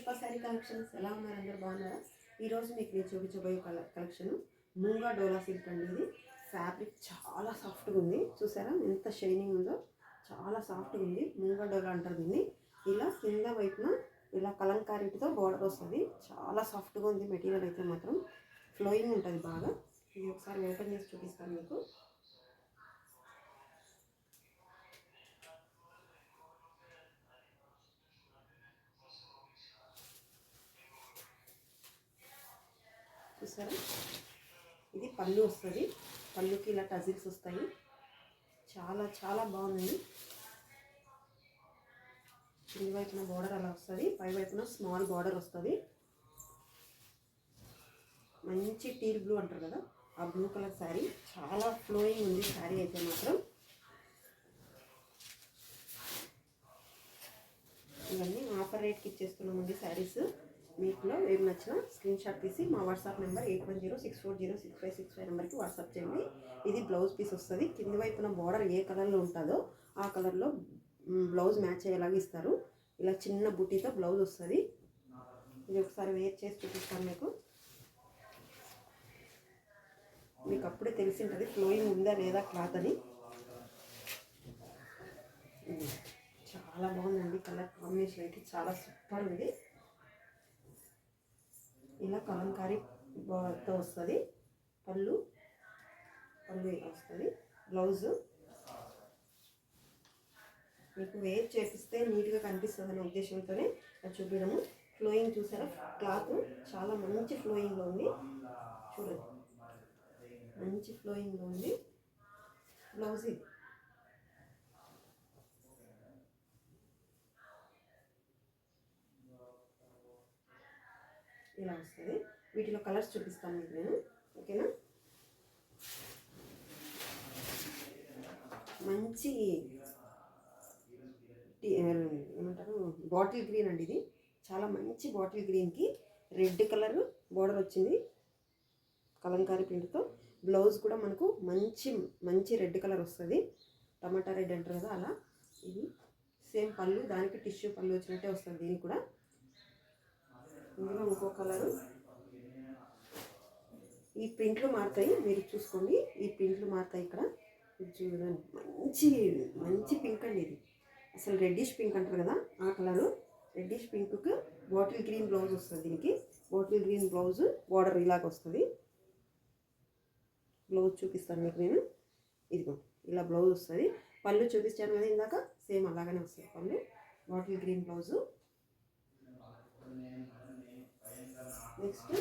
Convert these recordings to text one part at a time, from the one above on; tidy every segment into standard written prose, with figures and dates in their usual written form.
Pushpa sari collections ఎలా ఉన్నారు? అందరూ బాగున్నారా? ఈరోజు మీకు నేను చూపించబోయే కలెక్షన్ మూంగా డోలా సిల్క్ అండి. ఇది ఫ్యాబ్రిక్ చాలా సాఫ్ట్గా ఉంది. చూసారా ఎంత షైనింగ్ ఉందో, చాలా సాఫ్ట్గా ఉంది. మూంగా డోలా అంటారు దీన్ని. ఇలా కింద వైపున ఇలా కలంకారీతో బోర్డర్ వస్తుంది. చాలా సాఫ్ట్గా ఉంది. మెటీరియల్ అయితే మాత్రం ఫ్లోయింగ్ ఉంటుంది బాగా. ఇది ఒకసారి ఓపెన్ చేసి చూపిస్తాను మీకు. చూసారా, ఇది పళ్ళు వస్తుంది. పళ్ళుకి ఇలా టజిల్స్ వస్తాయి. చాలా చాలా బాగుంది. కింది వైపున బార్డర్ అలా వస్తుంది, పై వైపున స్మాల్ బార్డర్ వస్తుంది. మంచి టీల్ బ్లూ అంటారు కదా, ఆ బ్లూ కలర్ శారీ. చాలా ఫ్లోయింగ్ ఉంది శారీ అయితే మాత్రం. ఇవన్నీ ఆఫర్ రేట్కి ఇచ్చేస్తున్నామండి శారీస్. మీకులో ఏమి నచ్చినా స్క్రీన్ షాట్ తీసి మా వాట్సాప్ నెంబర్ 8106406565 నెంబర్కి వాట్సాప్ చేయండి. ఇది బ్లౌజ్ పీస్ వస్తుంది. కింది వైపున బార్డర్ ఏ కలర్లో ఉంటుందో ఆ కలర్లో బ్లౌజ్ మ్యాచ్ అయ్యేలాగా ఇస్తారు. ఇలా చిన్న బుట్టీతో బ్లౌజ్ వస్తుంది. ఇది ఒకసారి వేర్ చేసి చూపిస్తాను మీకు. మీకు అప్పుడే తెలిసి ఉంటుంది ఫ్లోయింగ్ ఉందా లేదా క్లాత్ అని. చాలా బాగుందండి. కలర్ కాంబినేషన్ అయితే చాలా సూపర్ ఉంది. ఇలా కలంకారీతో వస్తుంది. పళ్ళు ఇలా వస్తుంది. బ్లౌజు మీకు వేర్ చేపిస్తే నీట్గా కనిపిస్తుంది అనే ఉద్దేశంతోనే అది చూపించడము. ఫ్లోయింగ్ చూసారా, క్లాత్ చాలా మంచి ఫ్లోయింగ్లో ఉంది. చూడండి, మంచి ఫ్లోయింగ్లో ఉంది. బ్లౌజ్ ఇది. ఇలా వస్తుంది. వీటిలో కలర్స్ చూపిస్తాను మీకు నేను, ఓకేనా? మంచి ఏమంటారు, బాటిల్ గ్రీన్ అండి ఇది. చాలా మంచి బాటిల్ గ్రీన్కి రెడ్ కలర్ బార్డర్ వచ్చింది కలంకారీ ప్రింట్తో. బ్లౌజ్ కూడా మనకు మంచి మంచి రెడ్ కలర్ వస్తుంది. టమాటా రెడ్ అంటారు కదా అలా. ఇది సేమ్ పళ్ళు, దానికి టిష్యూ పళ్ళు వచ్చినట్టే వస్తుంది దీనికి కూడా. ఇందులో ఇంకో కలరు. ఈ ప్రింట్లు మారుతాయి, మీరు చూసుకోండి. ఈ ప్రింట్లు మారుతాయి ఇక్కడ. చూడండి, మంచి మంచి పింక్ అండి ఇది. అసలు రెడ్డిష్ పింక్ అంటారు కదా ఆ కలరు. రెడ్డిష్ పింక్కి బాటిల్ గ్రీన్ బ్లౌజ్ వస్తుంది దీనికి. బాటిల్ గ్రీన్ బ్లౌజ్ బార్డర్ ఇలాగ వస్తుంది. బ్లౌజ్ చూపిస్తాను మీకు నేను. ఇదిగో ఇలా బ్లౌజ్ వస్తుంది. పళ్ళు చూపించాను కదా ఇందాక, సేమ్ అలాగనే వస్తుంది పళ్ళు. Bottle green blouse. నెక్స్ట్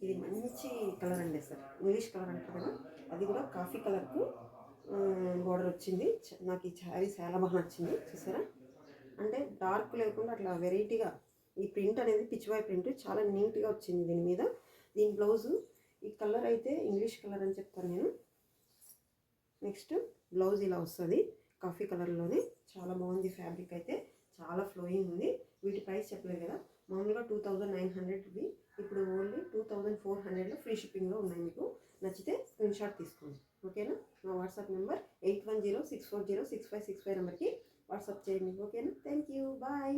ఇది మంచి కలర్ అండి, సార్ ఇంగ్లీష్ కలర్ అంటారు కదా, అది కూడా కాఫీ కలర్కు బార్డర్ వచ్చింది. నాకు ఈ శారీ చాలా బాగా నచ్చింది. చూసారా, అంటే డార్క్ లేకుండా అట్లా వెరైటీగా ఈ ప్రింట్ అనేది పిచ్చివాయి ప్రింట్ చాలా నీట్గా వచ్చింది దీని మీద. దీని బ్లౌజు ఈ కలర్ అయితే ఇంగ్లీష్ కలర్ అని చెప్తాను నేను. నెక్స్ట్ బ్లౌజ్ ఇలా వస్తుంది కాఫీ కలర్లోనే. చాలా బాగుంది ఫ్యాబ్రిక్ అయితే, చాలా ఫ్లోయింగ్ ఉంది. వీటి ప్రైస్ చెప్పలేదు కదా, మామూలుగా 2900 ఇప్పుడు ఓన్లీ 2400లో ఫ్రీ షిప్పింగ్లో ఉన్నాయి. మీకు నచ్చితే స్క్రీన్ షాట్ తీసుకోండి, ఓకేనా? నా వాట్సాప్ నెంబర్ 8106406565 నెంబర్కి వాట్సాప్ చేయండి, ఓకేనా? Thank you, bye.